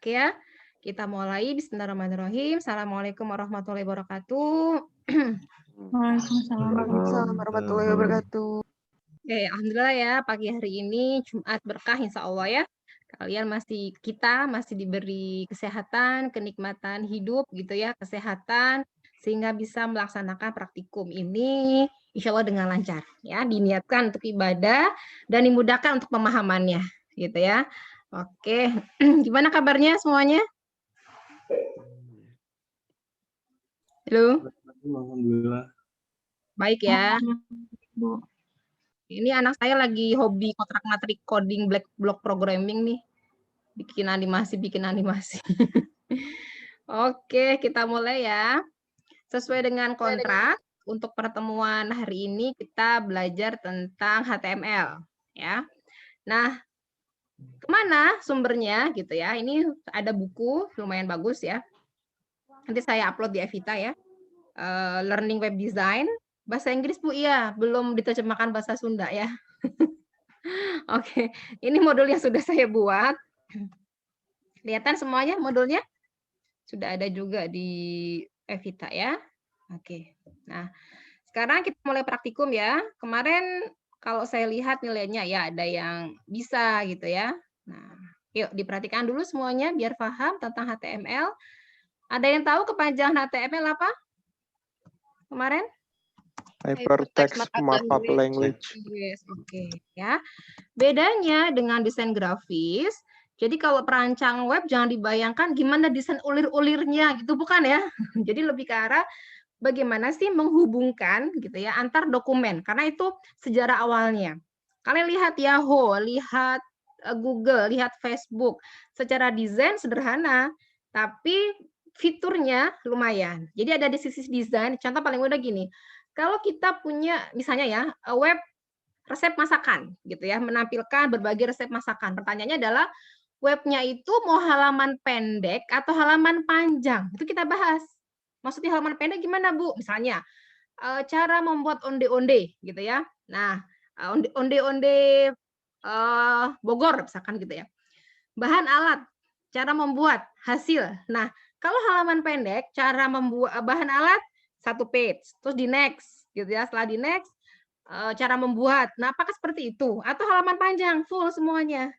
Oke ya, kita mulai. Bismillahirrahmanirrahim. Assalamualaikum warahmatullahi wabarakatuh. Waalaikumsalam warahmatullahi wabarakatuh. Oke, alhamdulillah ya, pagi hari ini Jumat berkah insya Allah ya. Kita masih diberi kesehatan, kenikmatan hidup gitu ya, kesehatan sehingga bisa melaksanakan praktikum ini insya Allah dengan lancar ya, diniatkan untuk ibadah dan dimudahkan untuk pemahamannya gitu ya. Oke, gimana kabarnya semuanya? Halo, Alhamdulillah. baik ya. Ini anak saya lagi hobi kontrak-matik coding block programming nih. Bikin animasi. Oke, kita mulai ya. Sesuai dengan kontrak, untuk pertemuan hari ini kita belajar tentang HTML ya. Nah, kemana sumbernya gitu ya? Ini ada buku lumayan bagus ya. Nanti saya upload di Evita ya. Learning Web Design. Bahasa Inggris Bu, iya. Belum diterjemahkan bahasa Sunda ya. Oke, ini modul yang sudah saya buat. Kelihatan semuanya modulnya? Sudah ada juga di Evita ya. Oke, nah sekarang kita mulai praktikum ya. Kemarin kalau saya lihat nilainya ya ada yang bisa gitu ya. Nah, yuk diperhatikan dulu semuanya biar paham tentang HTML. Ada yang tahu kepanjangan HTML apa? Kemarin? Hypertext Markup Language. Yes, oke ya. Bedanya dengan desain grafis, jadi kalau perancang web jangan dibayangkan gimana desain ulir-ulirnya gitu, bukan ya. Jadi lebih ke arah bagaimana sih menghubungkan gitu ya antar dokumen, karena itu sejarah awalnya. Kalian lihat Yahoo, lihat Google, lihat Facebook, secara desain sederhana, tapi fiturnya lumayan. Jadi ada di sisi desain, contoh paling mudah gini, kalau kita punya misalnya ya web resep masakan gitu ya, menampilkan berbagai resep masakan. Pertanyaannya adalah webnya itu mau halaman pendek atau halaman panjang? Itu kita bahas. Maksudnya halaman pendek gimana, Bu? Misalnya cara membuat onde-onde gitu ya. Nah, onde-onde Bogor misalkan gitu ya. Bahan alat, cara membuat, hasil. Nah, kalau halaman pendek, cara membuat bahan alat satu page, terus di next gitu ya. Setelah di next cara membuat. Nah, apakah seperti itu? Atau halaman panjang, full semuanya.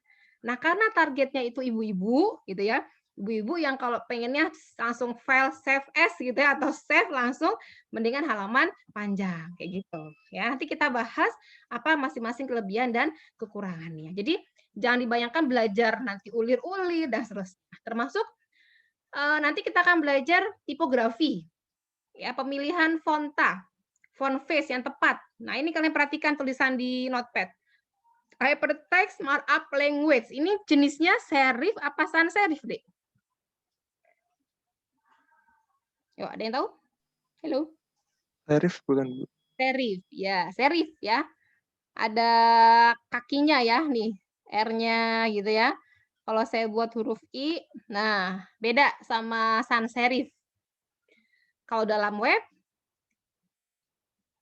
Nah, karena targetnya itu ibu-ibu, gitu ya, ibu-ibu yang kalau pengennya langsung file save as gitu ya, atau save langsung, mendingan halaman panjang, kayak gitu. Ya, nanti kita bahas apa masing-masing kelebihan dan kekurangannya. Jadi, jangan dibayangkan belajar nanti ulir-ulir dan seterusnya. Termasuk nanti kita akan belajar tipografi, ya, pemilihan font face yang tepat. Nah, ini kalian perhatikan tulisan di notepad. Hypertext Markup Language. Ini jenisnya serif apa sans serif, Dek? Yuk, ada yang tahu? Halo? Serif bukan, Bu? Serif, ya. Serif, ya. Ada kakinya ya, nih. R-nya gitu ya. Kalau saya buat huruf I, nah, beda sama sans serif. Kalau dalam web,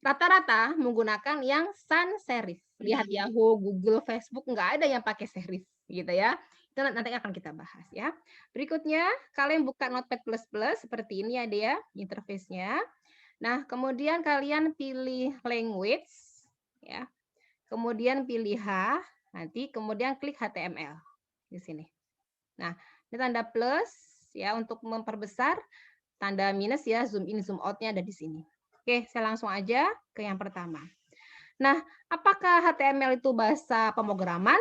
rata-rata menggunakan yang sans serif. Lihat Yahoo, Google, Facebook, nggak ada yang pakai serif, gitu ya. Itu nanti akan kita bahas ya. Berikutnya, kalian buka Notepad++ seperti ini ada ya interface-nya. Nah, kemudian kalian pilih language, ya. Kemudian pilih H, nanti kemudian klik HTML di sini. Nah, ini tanda plus ya untuk memperbesar, tanda minus ya zoom in zoom out-nya ada di sini. Oke, saya langsung aja ke yang pertama. Nah, apakah HTML itu bahasa pemrograman?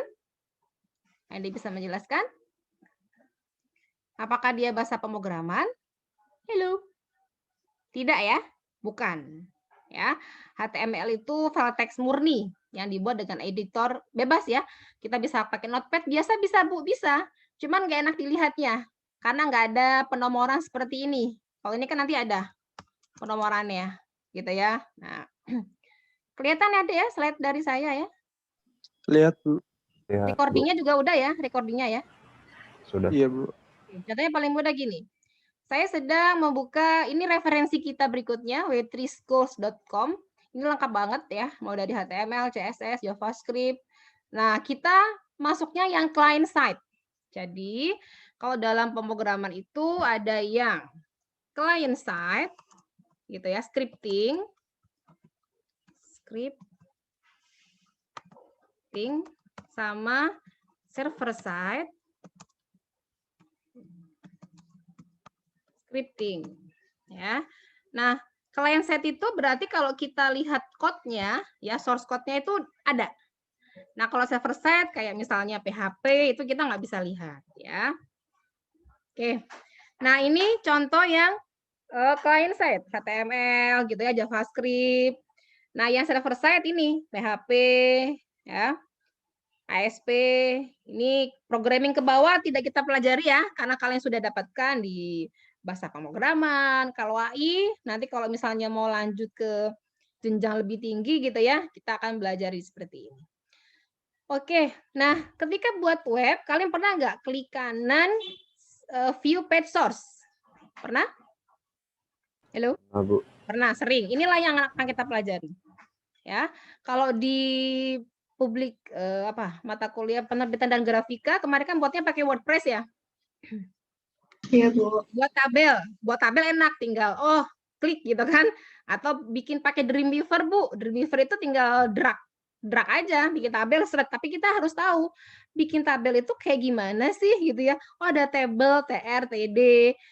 Anda bisa menjelaskan? Apakah dia bahasa pemrograman? Halo? Tidak ya? Bukan. Ya, HTML itu file teks murni yang dibuat dengan editor bebas ya. Kita bisa pakai Notepad, biasa bisa Bu, bisa. Cuman nggak enak dilihatnya karena nggak ada penomoran seperti ini. Kalau ini kan nanti ada penomorannya, gitu ya. Nah, kelihatan ada ya slide dari saya ya. Lihat, Bu. Ya, Recordingnya juga udah ya, recordingnya ya. sudah. Iya, Bu. Contohnya paling mudah gini. Saya sedang membuka, ini referensi kita berikutnya, web3schools.com. Ini lengkap banget ya, mau dari HTML, CSS, JavaScript. Nah, kita masuknya yang client side. Jadi, Kalau dalam pemrograman itu ada yang client side, gitu ya, scripting, sama server side, scripting, ya. Nah, client side itu berarti kalau kita lihat code-nya, ya source code-nya itu ada. Nah, kalau server side kayak misalnya PHP itu kita nggak bisa lihat, ya. Oke. Nah, ini contoh yang client side, HTML gitu ya, JavaScript. Nah, yang server side ini PHP, ya, ASP. Ini programming ke bawah tidak kita pelajari ya, karena kalian sudah dapatkan di bahasa pemrograman. Kalau AI, nanti kalau misalnya mau lanjut ke jenjang lebih tinggi gitu ya, kita akan belajar seperti ini. Oke, nah ketika buat web, kalian pernah nggak klik kanan view page source? Pernah? Halo? Bu. Pernah, sering. Inilah yang akan kita pelajari. Ya, kalau di publik mata kuliah penerbitan dan grafika kemarin kan buatnya pakai WordPress ya. Iya, Bu. Buat tabel enak, tinggal klik gitu kan, atau bikin pakai Dreamweaver, Bu. Dreamweaver itu tinggal drag aja bikin tabel seret, tapi kita harus tahu bikin tabel itu kayak gimana sih gitu ya. Oh, ada table, TR, TD.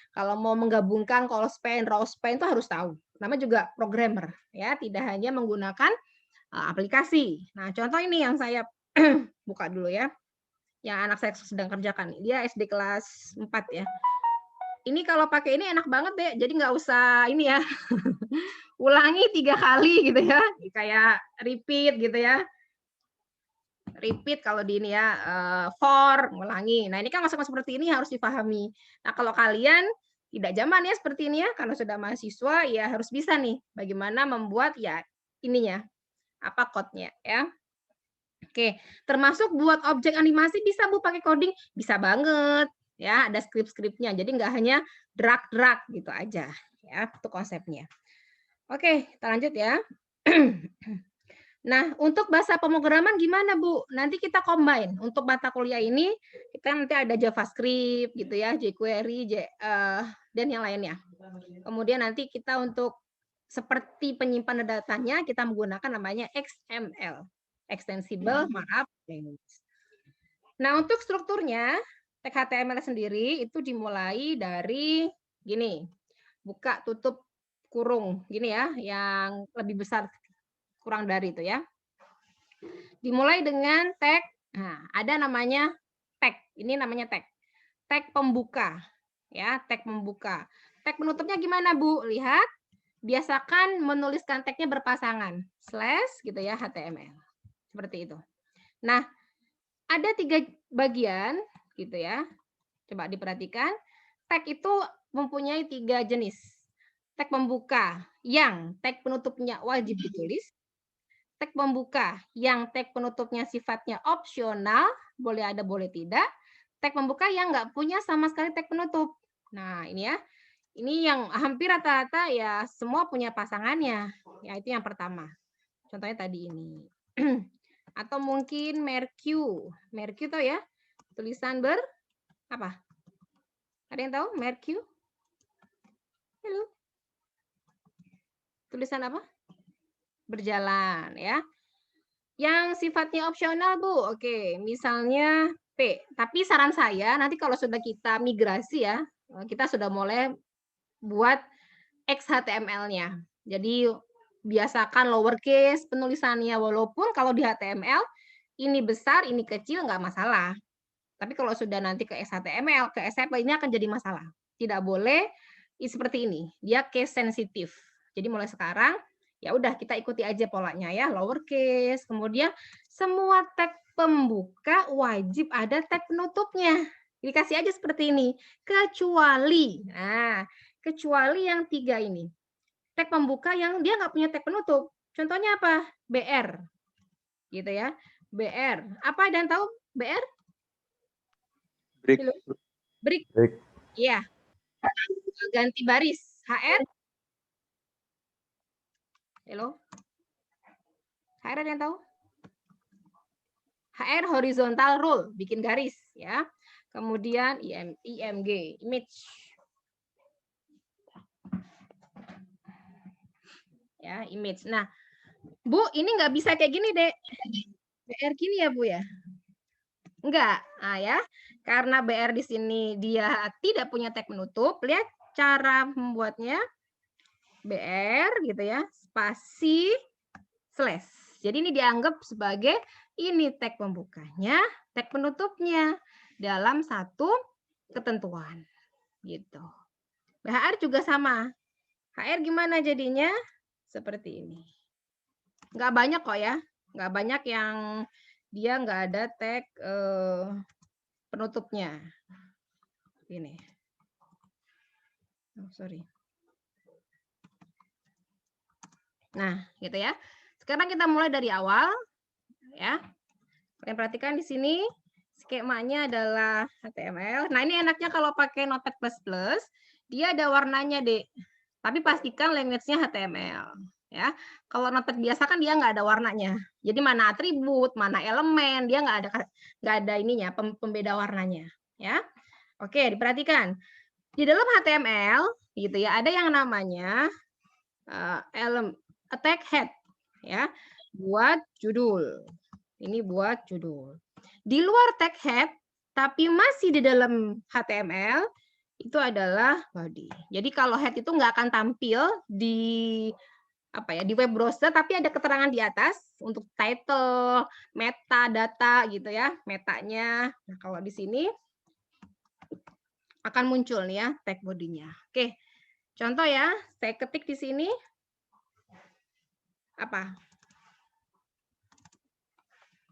Kalau mau menggabungkan call span, row span itu harus tahu. Namanya juga programmer ya, tidak hanya menggunakan aplikasi. Nah, contoh ini yang saya buka dulu ya. Yang anak saya sedang kerjakan. Dia SD kelas 4 ya. Ini kalau pakai ini enak banget deh. Jadi nggak usah ini ya. Ulangi 3 kali gitu ya. Kayak repeat gitu ya. Repeat kalau di ini ya, for, ulangi. Nah, ini kan masuk-masuk seperti ini harus dipahami. Nah, kalau kalian tidak zaman ya seperti ini ya, karena sudah mahasiswa ya harus bisa nih bagaimana membuat ya ininya, apa code-nya ya. Oke, termasuk buat objek animasi bisa Bu pakai coding, bisa banget ya, ada script-scriptnya. Jadi nggak hanya drag-drag gitu aja ya, itu konsepnya. Oke, kita lanjut ya. Nah, untuk bahasa pemrograman gimana, Bu? Nanti kita combine. Untuk mata kuliah ini, kita nanti ada JavaScript gitu ya, jQuery, dan yang lainnya. Kemudian nanti kita untuk seperti penyimpanan datanya, kita menggunakan namanya XML. Extensible Markup Language. Nah, untuk strukturnya, tag HTML sendiri itu dimulai dari gini, buka, tutup, kurung, gini ya, yang lebih besar kurang dari itu ya. Dimulai dengan tag, nah, ada namanya tag, ini namanya tag. Tag pembuka, ya, tag pembuka. Tag penutupnya gimana, Bu? Lihat, biasakan menuliskan tagnya berpasangan, slash gitu ya, HTML. Seperti itu. Nah, ada 3 bagian gitu ya. Coba diperhatikan. Tag itu mempunyai 3 jenis. Tag pembuka yang tag penutupnya wajib ditulis. Tag pembuka yang tag penutupnya sifatnya opsional, boleh ada, boleh tidak. Tag pembuka yang nggak punya sama sekali tag penutup. Nah, ini ya. Ini yang hampir rata-rata ya semua punya pasangannya. Ya, itu yang pertama. Contohnya tadi ini. Atau mungkin Mercu. Mercu tahu ya? Tulisan apa? Ada yang tahu Mercu? Halo. Tulisan apa? Berjalan ya. Yang sifatnya opsional, Bu. Oke, misalnya P. Tapi saran saya nanti kalau sudah kita migrasi ya, kita sudah mulai buat XHTML-nya. Jadi biasakan lowercase penulisannya, walaupun kalau di HTML ini besar, ini kecil nggak masalah. Tapi kalau sudah nanti ke XHTML, ke SMP ini akan jadi masalah. Tidak boleh seperti ini. Dia case sensitif. Jadi mulai sekarang ya udah kita ikuti aja polanya ya, lowercase. Kemudian semua tag pembuka wajib ada tag penutupnya. Dikasih aja seperti ini. Kecuali, nah, kecuali yang 3 ini. Tag pembuka yang dia nggak punya tag penutup. Contohnya apa? BR. Gitu ya. BR. Apa dan tahu BR? Break. Break. Iya. Ganti baris. HR. Halo. HR ada yang tahu? HR horizontal rule, bikin garis ya. kemudian IMG, image. Ya, image. Nah, Bu, ini nggak bisa kayak gini, Dek. BR gini ya, Bu ya? Enggak. Nah, ya. Karena BR di sini dia tidak punya tag penutup, lihat cara membuatnya. BR gitu ya, spasi slash. Jadi ini dianggap sebagai ini tag pembukanya, tag penutupnya dalam satu ketentuan. Gitu. HR juga sama. HR gimana jadinya? Seperti ini. Nggak banyak kok ya. Nggak banyak yang dia nggak ada tag penutupnya. Ini. Oh, sorry. Nah, gitu ya. Sekarang kita mulai dari awal, ya. Kalian perhatikan di sini skemanya adalah HTML. Nah, ini enaknya kalau pakai Notepad++, dia ada warnanya, Dek. Tapi pastikan language-nya HTML, ya. Kalau Notepad biasa kan dia nggak ada warnanya. Jadi mana atribut, mana elemen, dia nggak ada ininya, pembeda warnanya, ya. Oke, diperhatikan. Di dalam HTML, gitu ya, ada yang namanya tag head, ya, buat judul. Ini buat judul. Di luar tag head, tapi masih di dalam HTML, itu adalah body. Jadi kalau head itu nggak akan tampil di di web browser, tapi ada keterangan di atas untuk title, metadata gitu ya, metanya. Nah, kalau di sini akan muncul nih ya tag body-nya. Oke. Contoh ya, saya ketik di sini apa?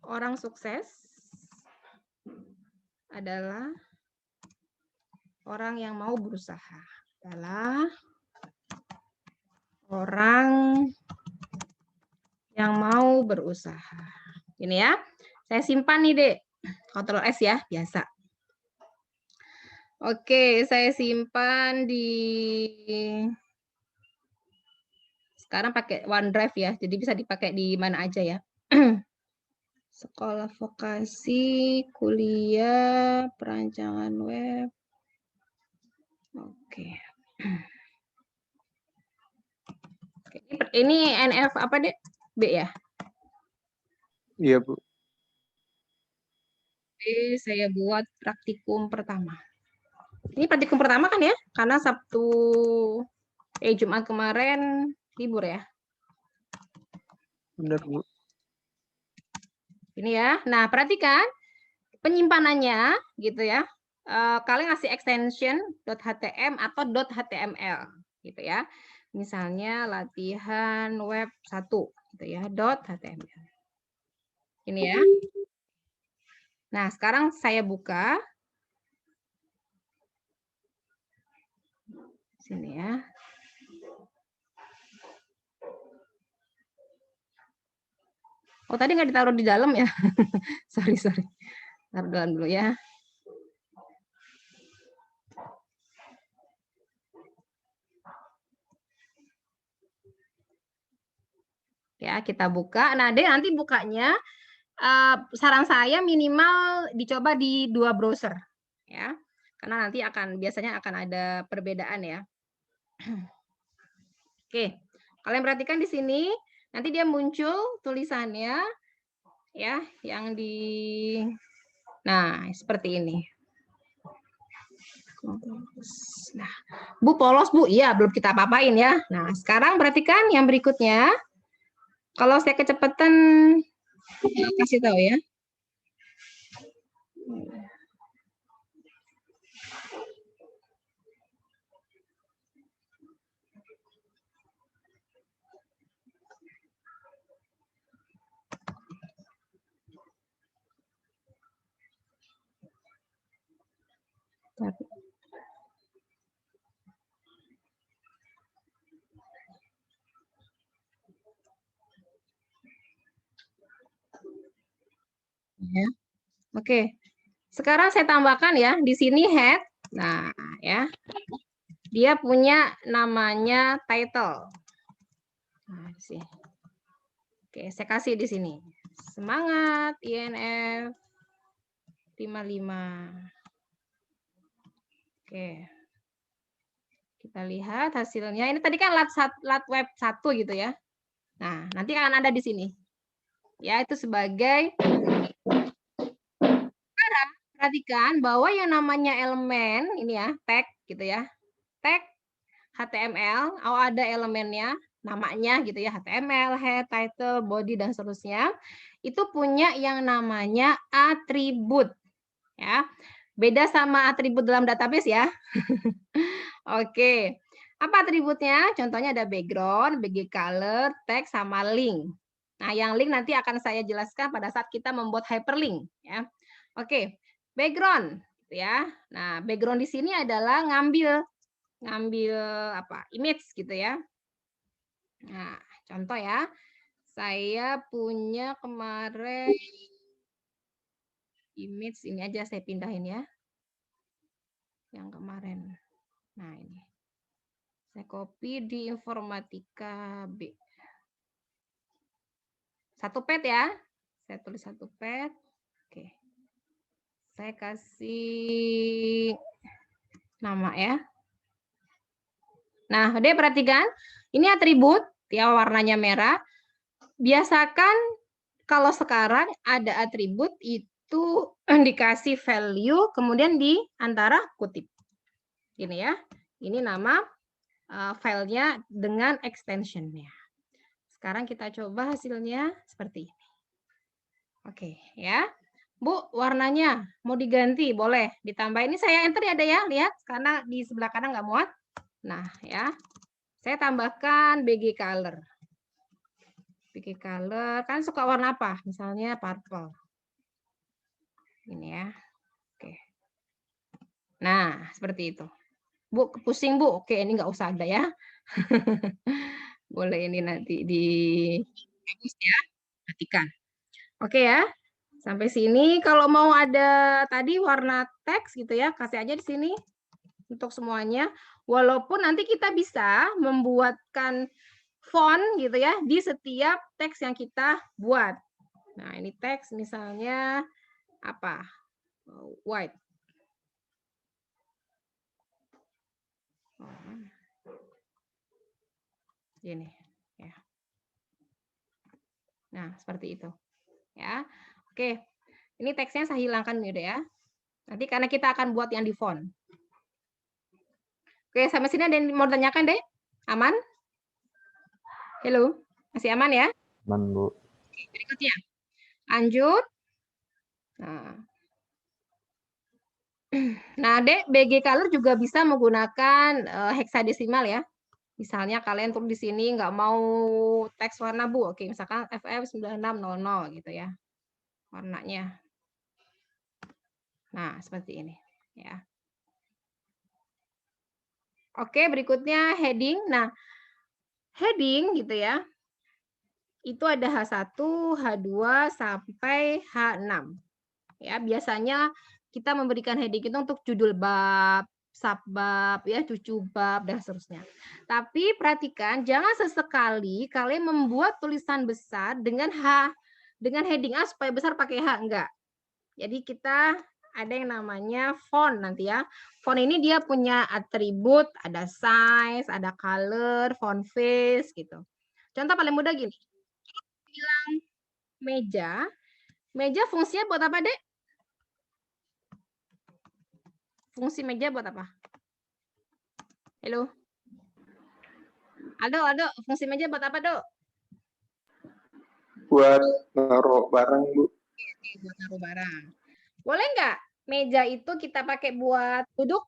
Orang sukses adalah orang yang mau berusaha. Adalah orang yang mau berusaha. Ini ya. Saya simpan nih, Dek. Ctrl S ya, biasa. Oke, saya simpan di sekarang pakai OneDrive ya. Jadi bisa dipakai di mana aja ya. Sekolah vokasi, kuliah, perancangan web. Oke. Ini NF apa, Dek? B ya? Iya, Bu. Oke, saya buat praktikum pertama. Ini praktikum pertama kan ya? Karena Jumat kemarin libur ya. Benar, Bu. Ini ya. Nah, perhatikan penyimpanannya gitu ya. Kalian ngasih extension .htm atau .html gitu ya. Misalnya latihan web 1 gitu ya, .html. Ini ya. Nah, sekarang saya buka. Sini ya. Oh, tadi nggak ditaruh di dalam ya. sorry. Taruh dalam dulu ya. Ya, kita buka. Nah, Dek nanti bukanya saran saya minimal dicoba di 2 browser ya. Karena nanti biasanya akan ada perbedaan ya. Oke. Kalian perhatikan di sini, nanti dia muncul tulisannya ya, yang nah, seperti ini. Nah, Bu polos, Bu. Iya, belum kita apa-apain ya. Nah, sekarang perhatikan yang berikutnya. Kalau saya kecepatan kasih tahu ya. Ya. Oke. Sekarang saya tambahkan ya, di sini head. Nah, ya. Dia punya namanya title. Nah, sih. Oke, saya kasih di sini. Semangat INF 55. Oke. Kita lihat hasilnya. Ini tadi kan lat web 1 gitu ya. Nah, nanti akan ada di sini. Ya, itu sebagai perhatikan bahwa yang namanya elemen ini ya, tag gitu ya. Tag HTML, ada elemennya, namanya gitu ya, HTML, head, title, body dan seterusnya. Itu punya yang namanya atribut ya. Beda sama atribut dalam database ya. Oke. Apa atributnya? Contohnya ada background, BG color, text sama link. Nah, yang link nanti akan saya jelaskan pada saat kita membuat hyperlink ya. Oke. Background ya. Nah, background di sini adalah ngambil apa? Image gitu ya. Nah, contoh ya. Saya punya kemarin image ini aja saya pindahin ya. Yang kemarin. Nah, ini. Saya copy di Informatika B. 1 pet ya. Saya tulis 1 pet. Oke. Saya kasih nama ya. Nah, udah perhatikan. Ini atribut ya, warnanya merah. Biasakan kalau sekarang ada atribut itu dikasih value kemudian di antara kutip. Ini ya. Ini nama filenya dengan extensionnya. Sekarang kita coba hasilnya seperti ini. Oke ya. Bu, warnanya mau diganti, boleh ditambah. Ini saya enter ya, ada ya, lihat karena di sebelah kanan nggak muat. Nah ya, saya tambahkan BG color. BG color kan suka warna apa? Misalnya purple. Ini ya. Oke. Nah seperti itu. Bu, pusing Bu. Oke, ini nggak usah ada ya. Boleh ini nanti di hapus ya. Perhatikan. Oke ya. Sampai sini kalau mau ada tadi warna teks gitu ya, kasih aja di sini untuk semuanya. Walaupun nanti kita bisa membuatkan font gitu ya di setiap teks yang kita buat. Nah, ini teks misalnya apa? White. Ini ya. Nah, seperti itu. Ya. Oke. Ini teksnya saya hilangkan nih ya. Nanti karena kita akan buat yang di font. Oke, sampai sini ada yang mau tanyakan deh? Aman? Halo, masih aman ya? Aman, Bu. Berikutnya, lanjut. Nah, Dek, BG color juga bisa menggunakan heksadesimal ya. Misalnya kalian tulis di sini nggak mau teks warna Bu, oke, misalkan FF9600 gitu ya, warnanya. Nah, seperti ini ya. Oke, berikutnya heading. Nah, heading gitu ya. Itu ada H1, H2 sampai H6. Ya, biasanya kita memberikan heading itu untuk judul bab, subbab, ya, cucu bab dan seterusnya. Tapi perhatikan, jangan sesekali kalian membuat tulisan besar dengan heading A supaya besar pakai H, enggak. Jadi kita ada yang namanya font nanti ya. Font ini dia punya atribut, ada size, ada color, font face gitu. Contoh paling mudah gini. Bilang meja fungsinya buat apa, Dek? Fungsi meja buat apa? Halo. Aldo, fungsi meja buat apa, Dok? Buat naruh barang, Bu. Oke, buat naruh barang. Boleh nggak meja itu kita pakai buat duduk?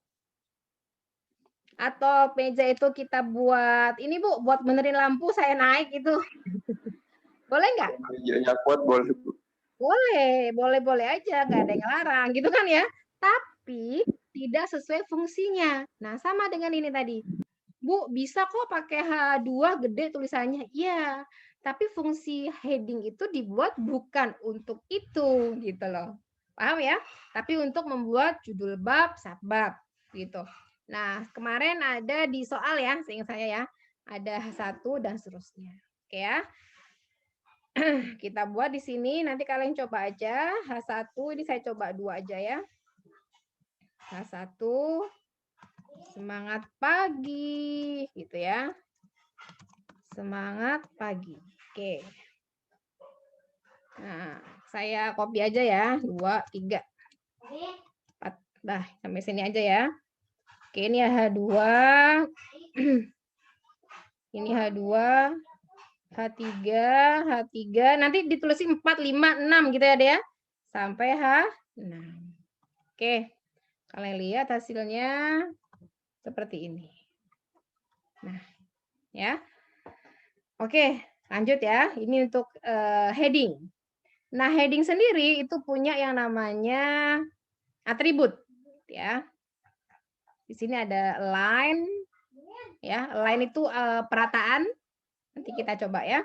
Atau meja itu kita buat, ini Bu, buat benerin lampu saya naik itu. Boleh nggak? Mejanya kuat boleh, Bu. Boleh aja, nggak ada yang larang gitu kan ya. Tapi tidak sesuai fungsinya. Nah, sama dengan ini tadi. Bu, bisa kok pakai H2 gede tulisannya. Iya, tapi fungsi heading itu dibuat bukan untuk itu gitu loh. Paham ya? Tapi untuk membuat judul bab, subbab gitu. Nah, kemarin ada di soal ya, seingat saya ya. Ada H1 dan seterusnya. Oke ya. Kita buat di sini, nanti kalian coba aja. H1 ini saya coba 2 aja ya. H1 Semangat pagi, gitu ya. Semangat pagi. Oke. Nah, saya copy aja ya. 2, 3, 4. Dah, sampai sini aja ya. Oke, ini H2. Ini H2. H3, H3. Nanti ditulisin 4, 5, 6 gitu ya, Dea. Sampai H6. Oke. Kalian lihat hasilnya seperti ini. Nah, ya. Oke, lanjut ya. Ini untuk heading. Nah, heading sendiri itu punya yang namanya atribut, ya. Di sini ada line, ya. Line itu perataan. Nanti kita coba ya.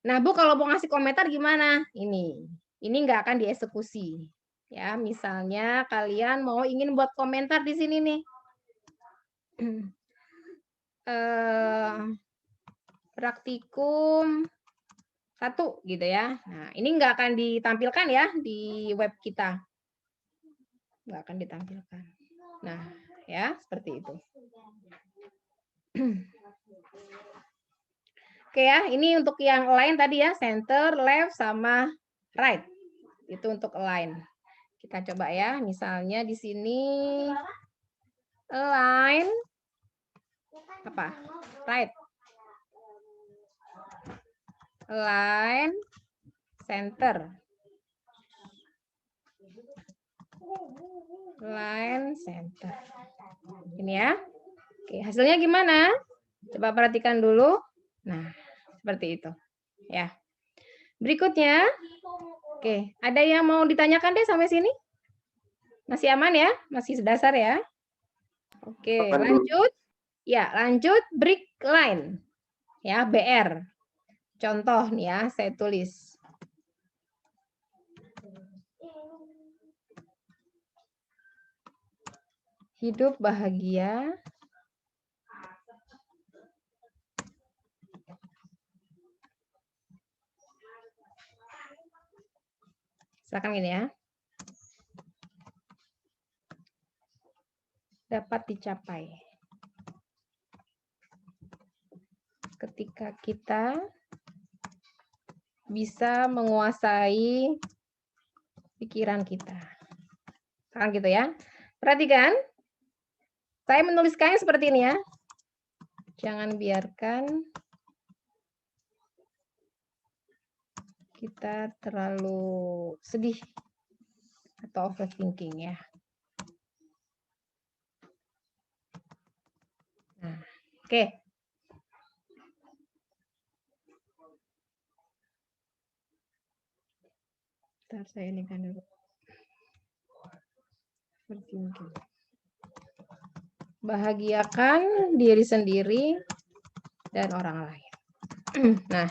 Nah, Bu, kalau mau ngasih komentar gimana? Ini nggak akan dieksekusi. Ya, misalnya kalian mau ingin buat komentar di sini nih. Praktikum 1 gitu ya. Nah, ini nggak akan ditampilkan ya di web kita. Nggak akan ditampilkan. Nah, ya seperti itu. Oke ya, ini untuk yang align tadi ya, center, left, sama right. Itu untuk align. Kita coba ya, misalnya di sini align apa? Right. Align center. Line center. Ini ya. Oke, hasilnya gimana? Coba perhatikan dulu. Nah, seperti itu. Ya. Berikutnya. Oke, ada yang mau ditanyakan deh sampai sini? Masih aman ya? Masih dasar ya? Oke, lanjut. Ya, lanjut break line. Ya, BR. Contoh nih ya, saya tulis. Hidup bahagia. Silakan gini ya. Dapat dicapai ketika kita bisa menguasai pikiran kita. Kan gitu ya. Perhatikan. Saya menuliskannya seperti ini ya. Jangan biarkan kita terlalu sedih atau overthinking ya. Nah, oke. Bentar, saya ini kan dulu. Overthinking. Bahagiakan diri sendiri dan orang lain. Nah,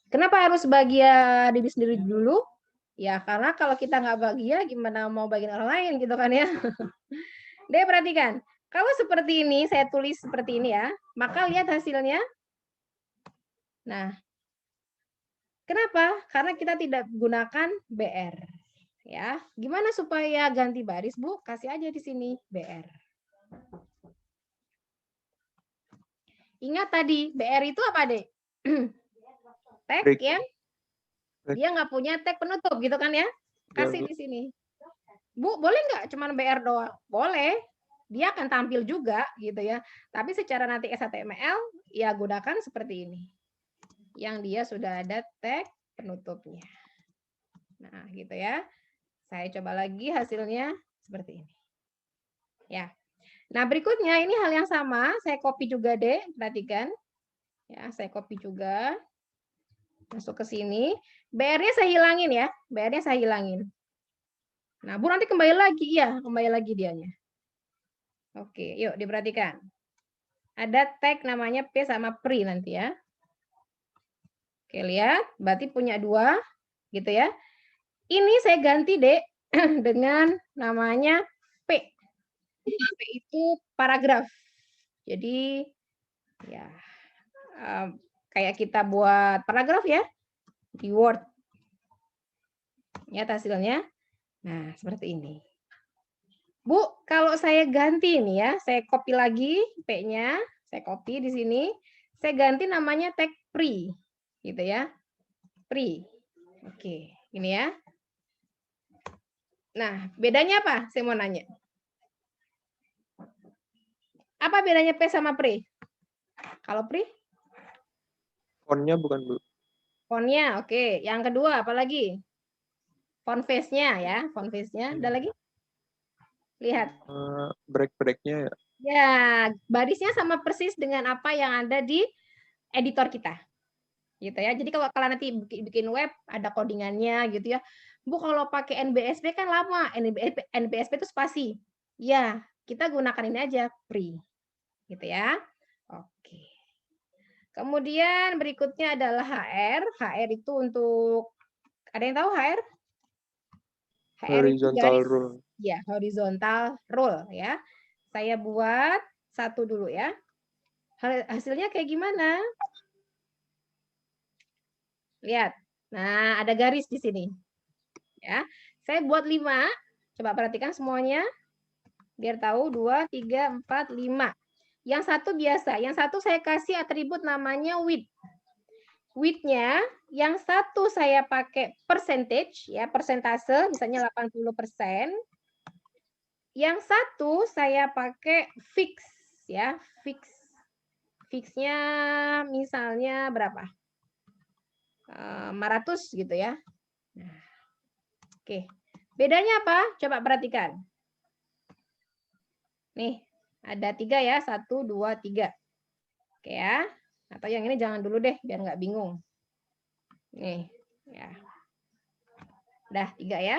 kenapa harus bahagia diri sendiri dulu? Ya, karena kalau kita nggak bahagia, gimana mau bahagian orang lain gitu kan ya. Deh, perhatikan. Kalau seperti ini, saya tulis seperti ini ya, maka lihat hasilnya. Nah, kenapa? Karena kita tidak gunakan BR. Ya, gimana supaya ganti baris, Bu? Kasih aja di sini BR. Ingat tadi, BR itu apa, Dek? Tag ya. Dia nggak punya tag penutup gitu kan ya. Kasih di sini. Bu, boleh nggak cuman BR doang? Boleh. Dia akan tampil juga gitu ya. Tapi secara nanti HTML, ya gunakan seperti ini. Yang dia sudah ada tag penutupnya. Nah, gitu ya. Saya coba lagi hasilnya seperti ini. Ya. Nah, berikutnya ini hal yang sama, saya copy juga deh, perhatikan. Ya, saya copy juga. Masuk ke sini. BR-nya saya hilangin ya. BR-nya saya hilangin. Nah, Bu nanti kembali lagi. Iya, kembali lagi dianya. Oke, yuk diperhatikan. Ada tag namanya P sama PRI nanti ya. Oke, lihat. Berarti punya 2. Gitu ya. Ini saya ganti, Dek, dengan namanya P. P itu paragraf. Jadi, ya kayak kita buat paragraf ya. Di Word. Lihat hasilnya. Nah, seperti ini. Bu, kalau saya ganti nih ya, saya copy lagi P-nya, saya copy di sini, saya ganti namanya tag pre, gitu ya, pre. Oke, ini ya. Nah, bedanya apa? Saya mau nanya. Apa bedanya P sama pre? Kalau pre? Fontnya bukan, Bu. Fontnya, oke. Yang kedua, apa lagi? Font face-nya ya, font face-nya. Ada lagi? Lihat. Break-breaknya ya. Ya, barisnya sama persis dengan apa yang ada di editor kita. Gitu ya. Jadi kalau kalian nanti bikin web ada codingannya gitu ya. Bu, kalau pakai NBSP kan lama. NBSP itu spasi. Ya, kita gunakan ini aja pre. Gitu ya. Oke. Kemudian berikutnya adalah HR. HR itu untuk, ada yang tahu HR? HR itu Horizontal garis, rule. ya, horizontal rule ya. Saya buat satu dulu ya. Hasilnya kayak gimana? Lihat. Nah, ada garis di sini. Ya. Saya buat 5. Coba perhatikan semuanya. Biar tahu 2, 3, 4, 5. Yang satu biasa, yang satu saya kasih atribut namanya width. Width-nya yang satu saya pakai percentage ya, persentase misalnya 80%. Yang satu saya pakai fix ya, fix. Fix-nya misalnya berapa? 500 gitu ya. Nah, oke. Bedanya apa? Coba perhatikan. Nih, ada 3 ya. 1, 2, 3. Oke ya. Atau yang ini jangan dulu deh, biar nggak bingung. Nih, ya. Udah 3 ya.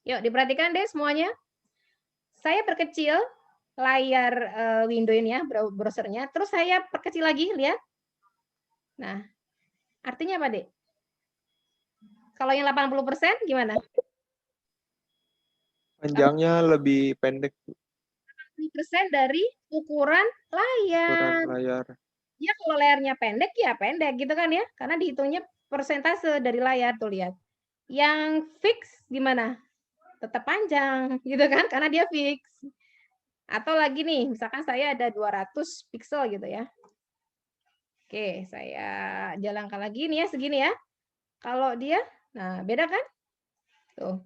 Yuk, diperhatikan deh semuanya. Saya perkecil layar window ini ya, browsernya. Terus saya perkecil lagi, lihat. Nah, artinya apa, Dek? Kalau yang 80% gimana? Panjangnya lebih pendek, Bu. 80% dari ukuran Ukuran layar. layar. Ya kalau layarnya pendek ya pendek gitu kan ya. Karena dihitungnya persentase dari layar tuh lihat. Yang fix gimana? Tetap panjang gitu kan karena dia fix. Atau lagi nih, misalkan saya ada 200 pixel gitu ya. Oke, saya jalankan lagi nih ya segini ya. Kalau dia, nah beda kan? Tuh.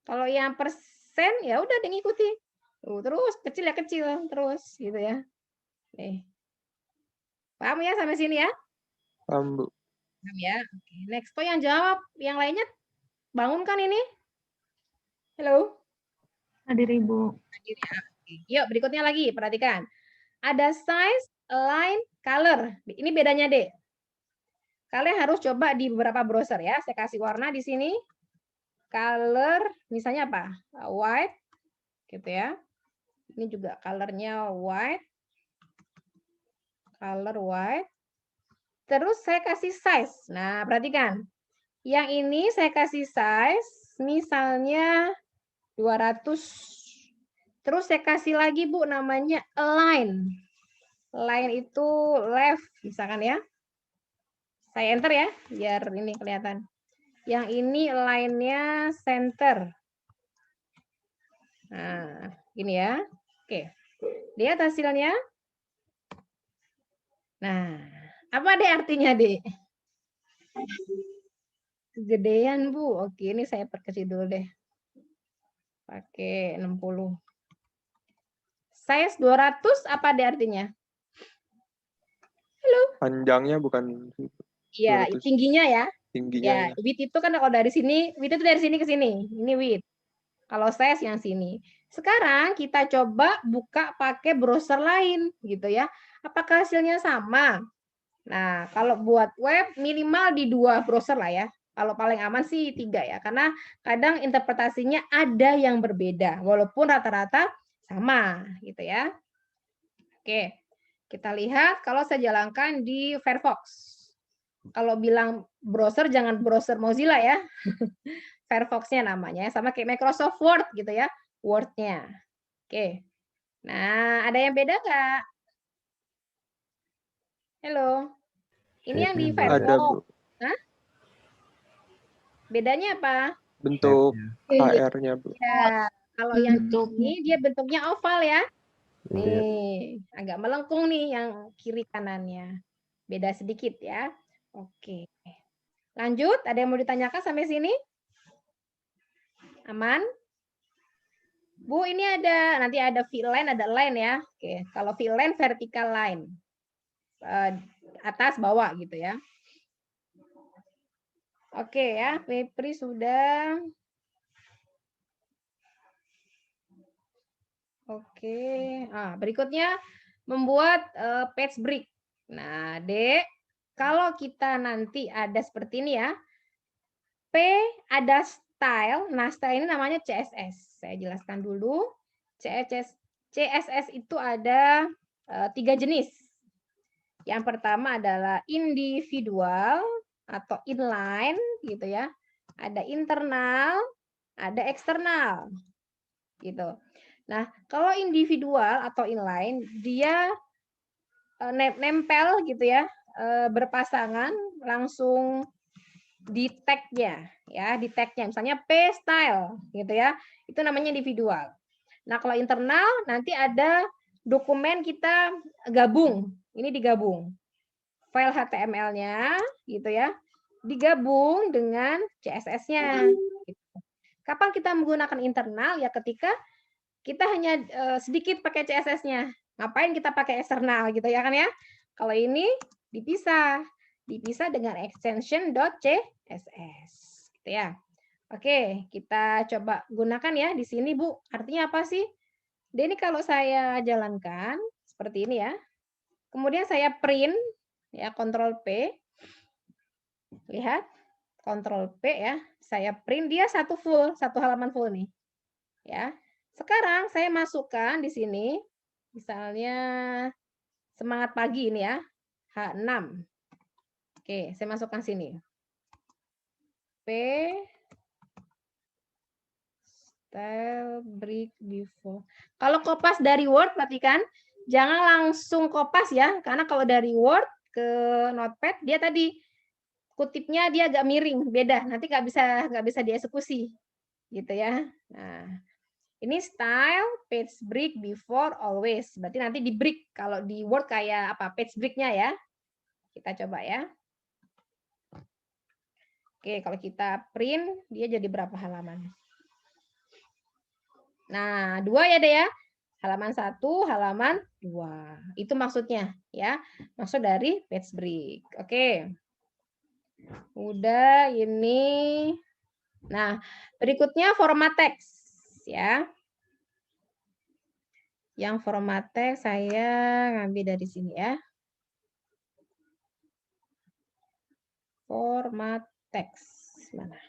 Kalau yang persen ya udah diikuti. Tuh, terus kecil ya kecil terus gitu ya. Nih. Paham ya sampai sini ya? Paham, Bu. Paham ya? Oke, next. Kok yang jawab? Yang lainnya bangun kan ini? Halo? Hadir Ibu. Hadir ya. Oke. Yuk, berikutnya lagi, perhatikan. Ada size, align, color. Ini bedanya, Dek. Kalian harus coba di beberapa browser ya. Saya kasih warna di sini. Color, misalnya apa? White, gitu ya. Ini juga colornya white. Color white. Terus saya kasih size. Nah, perhatikan. Yang ini saya kasih size, misalnya 200. Terus saya kasih lagi, Bu, namanya align. Align itu left, misalkan ya. Saya enter ya, biar ini kelihatan. Yang ini align-nya center. Nah, gini ya. Oke. Lihat hasilnya. Nah, apa deh artinya, Dek? Kegedean, Bu. Oke, ini saya perkecil dulu deh. Pakai 60. Size 200 apa deh artinya? Halo? Panjangnya bukan Iya, 200. tingginya ya. Tingginya Ya, width itu kan kalau dari sini, width itu dari sini ke sini. Ini width. Kalau size yang sini. Sekarang kita coba buka pakai browser lain gitu ya. Apakah hasilnya sama? Nah, kalau buat web minimal di 2 browser lah ya. Kalau paling aman sih 3 ya. Karena kadang interpretasinya ada yang berbeda walaupun rata-rata sama gitu ya. Oke. Kita lihat kalau saya jalankan di Firefox. Kalau bilang browser jangan browser Mozilla ya. Firefox-nya namanya sama kayak Microsoft Word gitu ya. Word-nya. Oke. Nah, ada yang beda nggak? Halo. Ini yang di Beda. ada, Firefox. Bu. Hah? Bedanya apa? bentuk Shape-nya. HR-nya, Bu. Ya, kalau yang Bentuknya. ini dia bentuknya oval ya. Iya. Nih, agak melengkung nih yang kiri kanannya. Beda sedikit ya. Oke. Lanjut, ada yang mau ditanyakan sampai sini? Aman? Bu, ini nanti ada V-line, ada line ya. Oke, kalau V-line vertical line. Atas, bawah gitu ya. Oke ya, Febri sudah. Oke, berikutnya membuat page break. Nah, Dek, kalau kita nanti ada seperti ini ya, P ada style, nah style ini namanya CSS. Saya jelaskan dulu. CSS itu ada 3 jenis. Yang pertama adalah individual atau inline gitu ya. Ada internal, ada eksternal. Gitu. Nah, kalau individual atau inline, dia nempel gitu ya, berpasangan langsung di tag-nya ya, di tag-nya misalnya P style gitu ya. Itu namanya individual. Nah, kalau internal nanti ada dokumen kita gabung. Ini digabung. File HTML-nya gitu ya, digabung dengan CSS-nya. Kapan kita menggunakan internal? Ya ketika kita hanya sedikit pakai CSS-nya. Ngapain kita pakai eksternal gitu ya kan ya? Kalau ini dipisah dengan extension .css gitu ya. Oke, kita coba gunakan ya di sini Bu. Artinya apa sih? Ini kalau saya jalankan seperti ini ya. Kemudian saya print ya, Ctrl P. Lihat, Ctrl P ya. Saya print dia satu halaman full nih. Ya. Sekarang saya masukkan di sini, misalnya semangat pagi ini ya, H6. Oke, saya masukkan sini. P, style, break, before. Kalau kopas dari Word, perhatikan, jangan langsung kopas ya, karena kalau dari Word ke Notepad, dia tadi kutipnya dia agak miring, beda, nanti nggak bisa dieksekusi, gitu ya. Nah, ini style, page break, before, always. Berarti nanti di break. Kalau di Word kayak apa? Page break-nya ya. Kita coba ya. Oke, kalau kita print, dia jadi berapa halaman? Nah, 2 ya deh ya. Halaman 1, halaman 2. Itu maksudnya ya. Maksud dari page break. Oke. Udah ini. Nah, berikutnya format teks ya. Yang format teks saya ngambil dari sini ya. Format teks. Mana?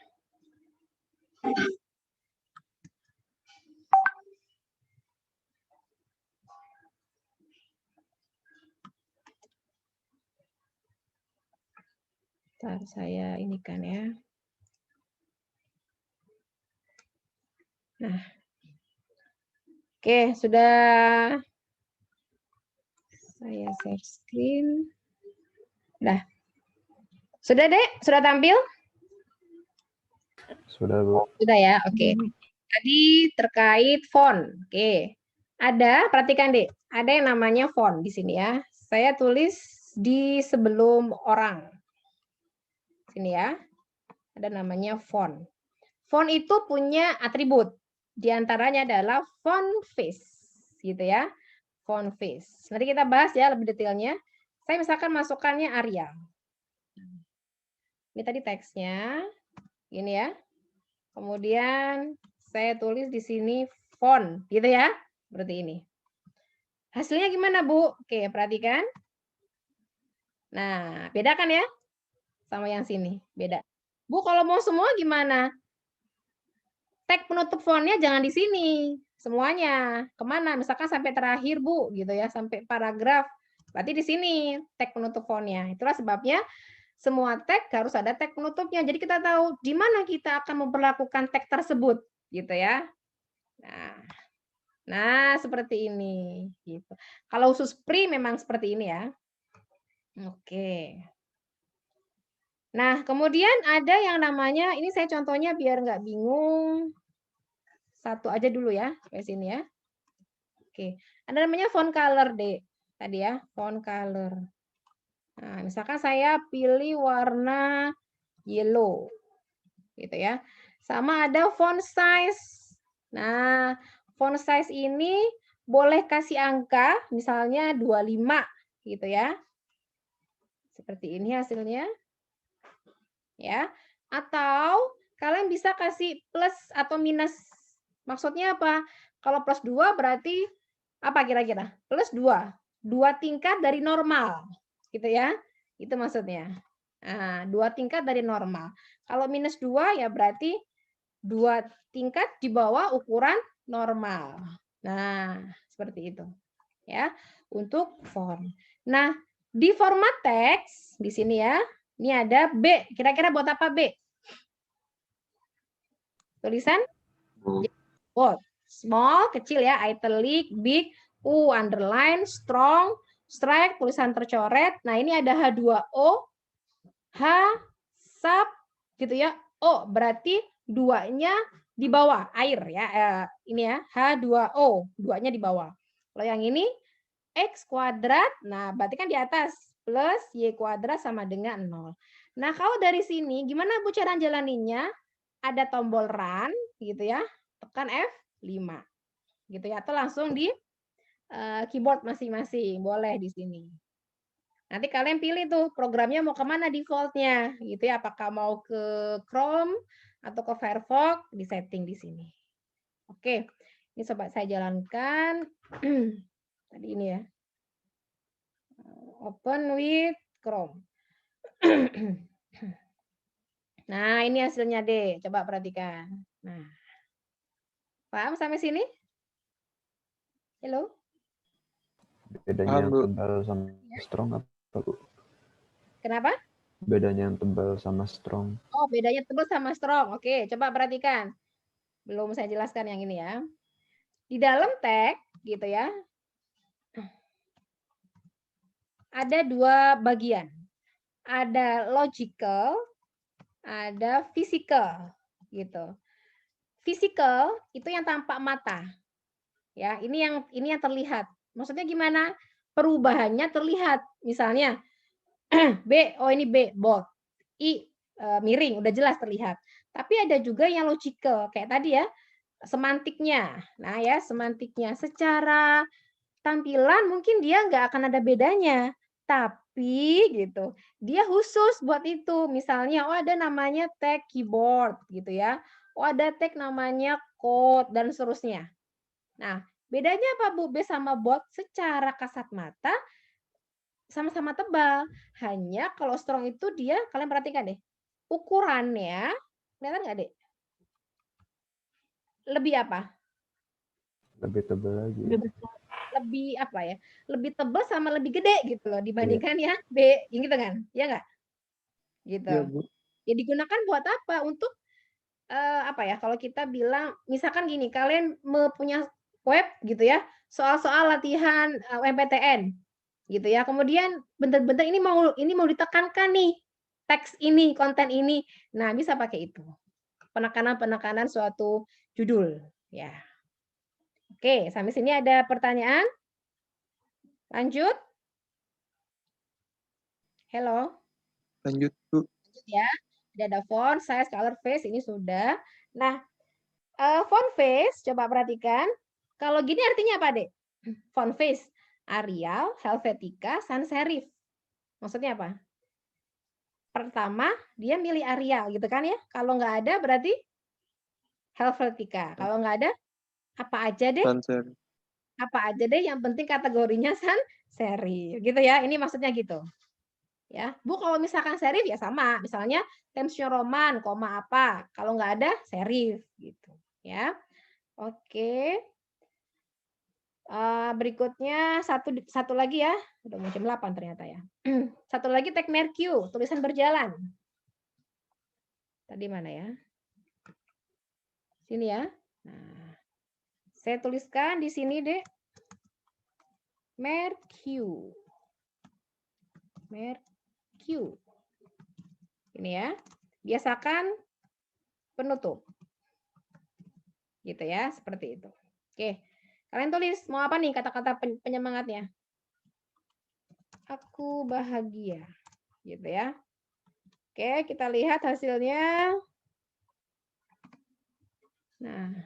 Ntar saya ini kan ya. Nah. Oke, sudah saya share screen. Nah. Sudah, Dek? Sudah tampil? Sudah, Bu. Sudah ya, oke. Tadi terkait font. Oke. Perhatikan, Dek. Ada yang namanya font di sini ya. Saya tulis di sebelum orang. Sini ya. Ada namanya font. Font itu punya atribut. Di antaranya adalah font face. Gitu ya. Font face. Nanti kita bahas ya lebih detailnya. Saya misalkan masukkannya Arial. Ini tadi teksnya. Ini ya. Kemudian saya tulis di sini font, gitu ya. Seperti ini. Hasilnya gimana, Bu? Oke, perhatikan. Nah, beda kan ya? Sama yang sini, beda. Bu, kalau mau semua gimana? Tag penutup fontnya jangan di sini. Semuanya. Kemana? Misalkan sampai terakhir, Bu, gitu ya. Sampai paragraf. Berarti di sini tag penutup fontnya. Itulah sebabnya semua tag harus ada tag penutupnya. Jadi kita tahu di mana kita akan memperlakukan tag tersebut, gitu ya. Nah, seperti ini. Gitu. Kalau khusus pri memang seperti ini ya. Oke. Nah, kemudian ada yang namanya, ini saya contohnya biar nggak bingung. Satu aja dulu ya, kayak sini ya. Oke, ada namanya font color, Dek. Tadi ya, font color. Nah, misalkan saya pilih warna yellow. Gitu ya. Sama ada font size. Nah, font size ini boleh kasih angka, misalnya 25 gitu ya. Seperti ini hasilnya. Ya. Atau kalian bisa kasih plus atau minus. Maksudnya apa? Kalau plus 2 berarti apa kira-kira? Plus 2. 2 tingkat dari normal. Gitu ya. Itu maksudnya. Nah, 2 tingkat dari normal. Kalau minus 2 ya berarti 2 tingkat di bawah ukuran normal. Nah, seperti itu. Ya, untuk font. Nah, di format teks di sini ya. Ini ada B. Kira-kira buat apa B? Tulisan bold. Small, kecil ya, italic, big, underline, strong, strike, tulisan tercoret. Nah, ini ada H2O, H, sub, gitu ya. O, berarti duanya di bawah, air ya. Ini ya, H2O, duanya di bawah. Kalau yang ini, X kuadrat, nah berarti kan di atas. Plus Y kuadrat sama dengan 0. Nah, kalau dari sini, gimana Bu cara jalaninya? Ada tombol run, gitu ya. Tekan F5. Gitu ya, atau langsung di keyboard masing-masing. Boleh di sini. Nanti kalian pilih tuh programnya mau kemana defaultnya, gitu ya. Apakah mau ke Chrome atau ke Firefox, di setting di sini. Oke, ini coba saya jalankan. Tadi ini ya. Open with Chrome. Nah, ini hasilnya deh. Coba perhatikan. Nah, paham sampai sini? Halo? Bedanya Paham, Bu. tebal sama strong apa, Bu? Kenapa? Bedanya yang tebal sama strong. Oh, bedanya tebal sama strong. Oke, coba perhatikan. Belum saya jelaskan yang ini ya. Di dalam tag, gitu ya, ada 2 bagian. Ada logical, ada physical, gitu. Physical itu yang tampak mata. Ya, ini yang terlihat. Maksudnya gimana? Perubahannya terlihat. Misalnya B, oh ini B, bold. I, miring, udah jelas terlihat. Tapi ada juga yang logical, kayak tadi ya, semantiknya. Nah ya, semantiknya. Secara tampilan mungkin dia nggak akan ada bedanya. Tapi gitu, dia khusus buat itu. Misalnya, oh ada namanya tag keyboard gitu ya. Oh ada tag namanya code dan seterusnya. Nah, bedanya apa Bu? B sama bot secara kasat mata sama-sama tebal. Hanya kalau strong itu dia, kalian perhatikan deh, ukurannya, kelihatan nggak deh? Lebih apa? Lebih tebal lagi. Lebih apa ya? Lebih tebal sama lebih gede gitu loh dibandingkan ya B, gitu kan? Ya nggak? Gitu. Iya, Bu. Ya digunakan buat apa? Untuk apa ya? Kalau kita bilang, misalkan gini, kalian punya web gitu ya, soal-soal latihan MPTN gitu ya. Kemudian bentar-bentar ini mau ditekankan nih teks ini, konten ini. Nah, bisa pakai itu. Penekanan-penekanan suatu judul, ya. Oke, sampai sini ada pertanyaan? Lanjut? Hello? Lanjut, Bu. Lanjut ya. Ada font, size, color, face, ini sudah. Nah, font face, coba perhatikan. Kalau gini artinya apa, Dek? Font face, Arial, Helvetica, sans serif. Maksudnya apa? Pertama, dia milih Arial gitu kan ya. Kalau nggak ada berarti Helvetica. Kalau nggak ada, apa aja deh. Sanser. Apa aja deh yang penting kategorinya sans serif. Gitu ya. Ini maksudnya gitu. Ya, Bu kalau misalkan serif ya sama. Misalnya Times New Roman, koma apa. Kalau nggak ada serif gitu. Ya. Oke. Berikutnya satu lagi ya. Udah mau jam 8 ternyata ya. Satu lagi tag Mercu, tulisan berjalan. Tadi mana ya? Sini ya. Nah, saya tuliskan di sini deh. Mercu. Mercu. Ini ya. Biasakan penutup. Gitu ya, seperti itu. Oke. Kalian tulis mau apa nih kata-kata penyemangatnya? Aku bahagia. Gitu ya. Oke, kita lihat hasilnya. Nah,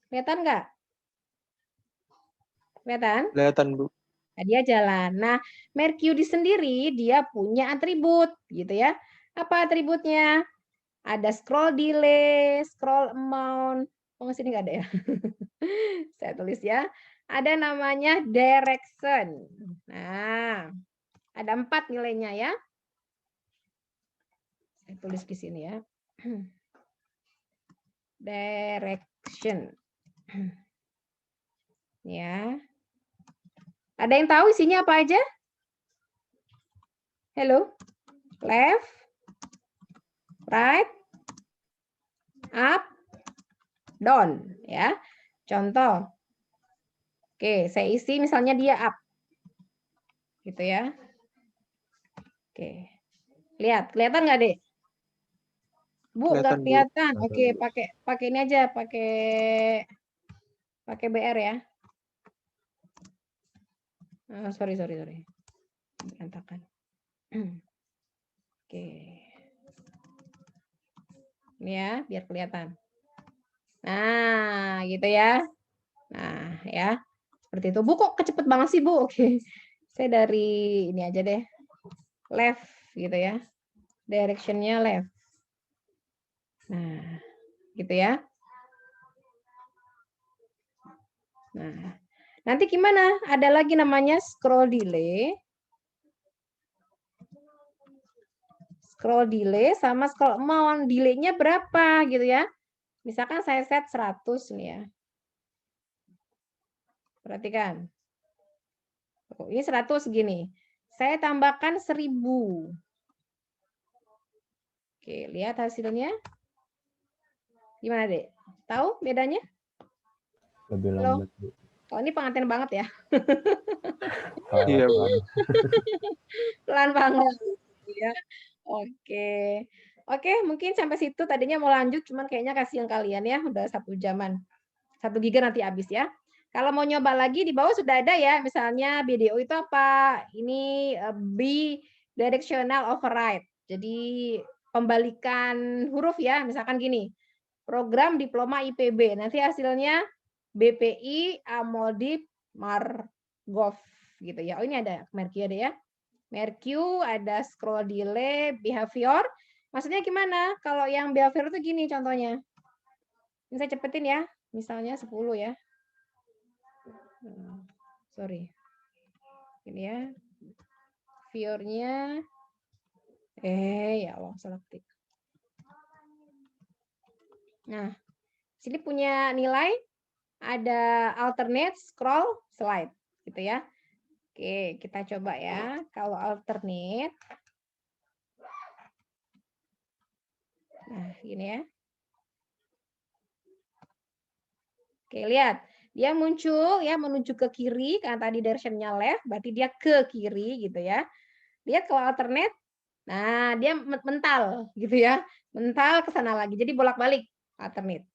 kelihatan nggak? Kelihatan? Kelihatan, Bu. Nah, dia jalan. Nah, Mercury sendiri dia punya atribut, gitu ya. Apa atributnya? Ada scroll delay, scroll amount. Oh, sini nggak ada ya? Saya tulis ya. Ada namanya direction. Nah, ada 4 nilainya ya. Saya tulis di sini ya. Direction. Ya. Ada yang tahu isinya apa aja? Hello? Left, right, up, down. Ya. Contoh. Oke, saya isi misalnya dia up. Gitu ya. Oke. Lihat, kelihatan nggak, Dek? Bu, nggak Kelihatan, Bu. kelihatan. Oke, pakai ini aja, pakai BR ya. Sorry. Berantakan. Oke. Ini ya, biar kelihatan. Nah, gitu ya. Nah, ya. Seperti itu. Bu, kok kecepet banget sih, Bu? Oke. Saya dari ini aja deh. Left, gitu ya. Direction-nya left. Nah, gitu ya. Nah, nanti gimana? Ada lagi namanya scroll delay. Scroll delay sama scroll amount. Delay-nya berapa gitu ya. Misalkan saya set 100 nih ya. Perhatikan. Oh, ini 100 gini. Saya tambahkan 1000. Oke, lihat hasilnya. Gimana, Dek? Tahu bedanya? Lebih Halo? lambat, Bu. Oh, ini pengantin banget ya. Iya, Bu. Pelan banget. Ya. Oke. Oke, mungkin sampai situ tadinya mau lanjut, cuman kayaknya kasihan kalian ya, udah 1 jaman. 1 giga nanti habis ya. Kalau mau nyoba lagi di bawah sudah ada ya, misalnya BDO itu apa? Ini bidirectional override. Jadi pembalikan huruf ya, misalkan gini. Program diploma IPB. Nanti hasilnya BPI Amodip Margov gitu ya. Oh, ini ada Mercu ada ya. Mercu ada scroll delay, behavior. Maksudnya gimana? Kalau yang behavior itu gini contohnya. Ini saya cepetin ya. Misalnya 10 ya. Sorry. Ini ya. Viewernya. Ya Allah, salah ketik. Nah, sini punya nilai. Ada alternate, scroll, slide. Gitu ya. Oke, kita coba ya. Kalau alternate. Nah, gini ya. Oke, lihat. Dia muncul ya menuju ke kiri karena tadi direction-nya left, berarti dia ke kiri gitu ya. Lihat kalau alternate, nah dia mental gitu ya. Mental ke sana lagi. Jadi bolak-balik alternate.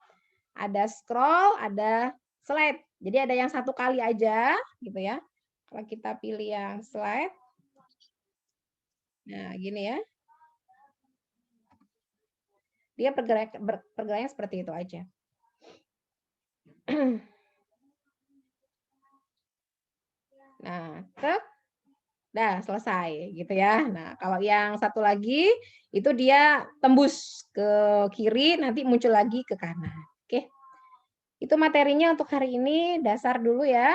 Ada scroll, ada slide. Jadi ada yang 1 kali aja gitu ya. Kalau kita pilih yang slide. Nah, gini ya. Dia pergerakannya seperti itu aja. Nah, dah selesai gitu ya. Nah, kalau yang 1 lagi itu dia tembus ke kiri, nanti muncul lagi ke kanan. Oke. Itu materinya untuk hari ini, dasar dulu ya.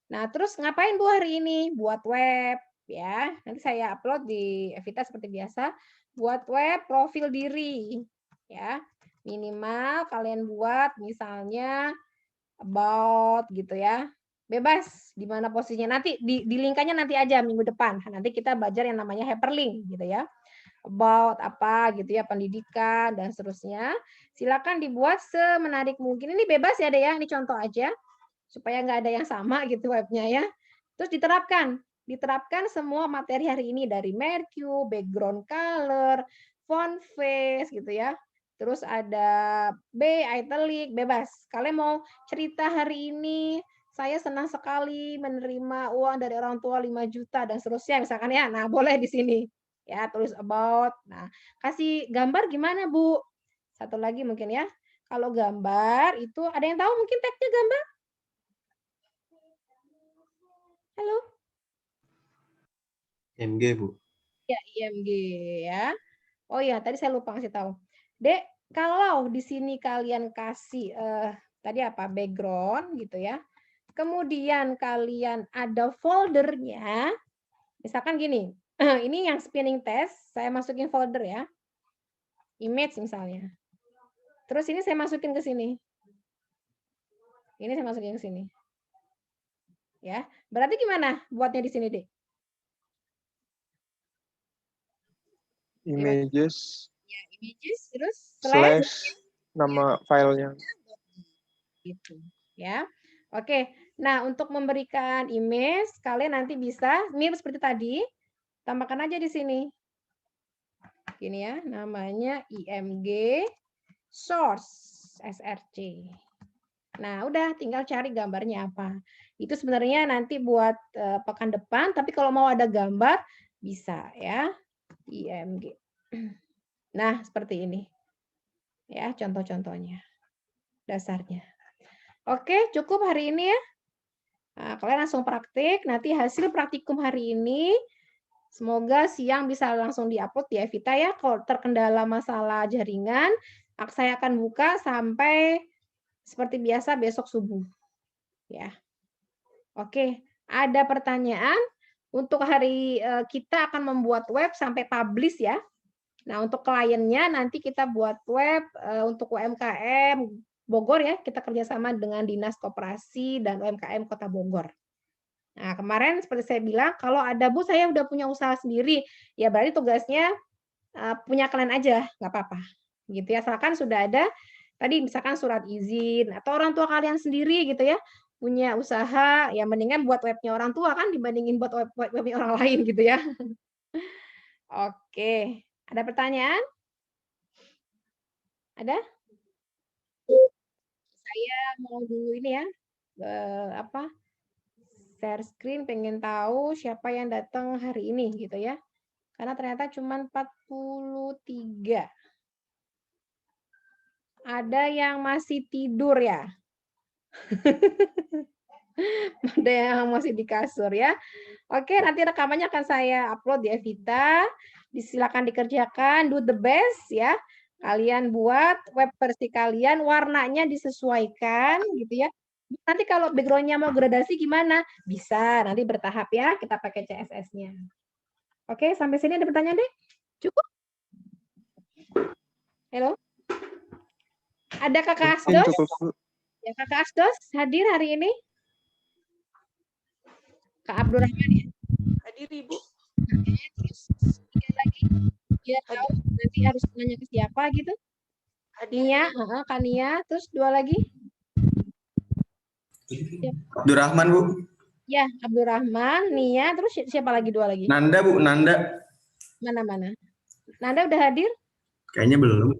Nah, terus ngapain Bu hari ini? Buat web ya. Nanti saya upload di Evita seperti biasa. Buat web profil diri ya. Minimal kalian buat misalnya about gitu ya. Bebas di mana posisinya. Nanti di linknya nanti aja minggu depan. Nanti kita belajar yang namanya hyperlink gitu ya. About apa gitu ya, pendidikan dan seterusnya. Silakan dibuat semenarik mungkin. Ini bebas ya, Dek ya. Ini contoh aja supaya nggak ada yang sama gitu webnya ya. Terus diterapkan semua materi hari ini dari Mercu, background color, font face gitu ya. Terus ada B, italic, bebas. Kalian mau cerita hari ini, saya senang sekali menerima uang dari orang tua 5 juta dan seterusnya misalkan ya. Nah, boleh di sini. Ya, tulis about. Nah, kasih gambar gimana, Bu? Satu lagi mungkin ya. Kalau gambar itu ada yang tahu mungkin tagnya gambar? Halo? IMG, Bu. Ya, IMG ya. Oh ya, tadi saya lupa ngasih tahu. Dek, kalau di sini kalian kasih tadi apa? Background gitu ya. Kemudian kalian ada foldernya. Misalkan gini. Ini yang spinning test, saya masukin folder ya. Image misalnya. Terus ini saya masukin ke sini. Ini saya masukin ke sini. Ya, berarti gimana buatnya di sini, Dek? Images Ya, images terus slash nama filenya. gitu, ya. Oke. Nah, untuk memberikan image, kalian nanti bisa mirip seperti tadi, tambahkan aja di sini. Gini ya, namanya IMG source SRC. Nah, udah tinggal cari gambarnya apa. Itu sebenarnya nanti buat pekan depan, tapi kalau mau ada gambar bisa ya. IMG. Nah, seperti ini. Ya, contoh-contohnya. Dasarnya. Oke, cukup hari ini ya. Nah, kalian langsung praktik. Nanti hasil praktikum hari ini, semoga siang bisa langsung diupload di Evita ya. Kalau terkendala masalah jaringan, saya akan buka sampai seperti biasa besok subuh. Ya. Oke, ada pertanyaan? Untuk hari kita akan membuat web sampai publish ya. Nah, untuk kliennya nanti kita buat web untuk UMKM Bogor ya. Kita kerjasama dengan Dinas Koperasi dan UMKM Kota Bogor. Nah, kemarin seperti saya bilang, kalau ada Bu, saya udah punya usaha sendiri. Ya, berarti tugasnya punya kalian aja, nggak apa-apa. Gitu ya, asalkan sudah ada, tadi misalkan surat izin, atau orang tua kalian sendiri gitu ya, punya usaha, ya mendingan buat webnya orang tua kan dibandingin buat webnya orang lain gitu ya. Oke, ada pertanyaan? Ada? Saya mau dulu ini ya, share screen, pengen tahu siapa yang datang hari ini gitu ya. Karena ternyata cuma 43. Ada yang masih tidur ya? Ada yang masih di kasur ya. Oke, nanti rekamannya akan saya upload di Evita. Silakan dikerjakan, do the best ya. Kalian buat web versi kalian, warnanya disesuaikan gitu ya. Nanti kalau background-nya mau gradasi gimana? Bisa, nanti bertahap ya, kita pakai CSS-nya. Oke, sampai sini ada pertanyaan deh? Cukup? Halo? Ada Kakak Asdos? Ya, Kakak Asdos hadir hari ini? Kak Abdurrahman ya? Hadir Ibu. Terus dia lagi, dia tahu nanti harus nanya ke siapa gitu. Nia, Kak Nia, terus dua lagi. Abdurrahman, Bu. Ya, Abdurrahman, Nia, terus siapa lagi dua lagi? Nanda, Bu, Nanda. Mana? Nanda udah hadir? Kayaknya belum.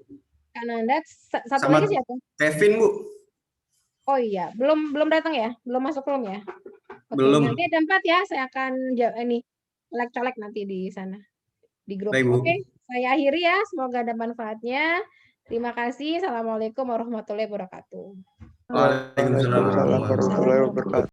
Kak Nanda, satu Sama lagi siapa? Kevin, Bu. Oh iya, belum datang ya? Belum masuk belum ya? Oke, Belum. nanti ada 4 ya, saya akan ini colek nanti di sana di grup. Baik, Bu. Oke, saya akhiri ya, semoga ada manfaatnya. Terima kasih. Assalamualaikum warahmatullahi wabarakatuh. Waalaikumsalam warahmatullahi wabarakatuh.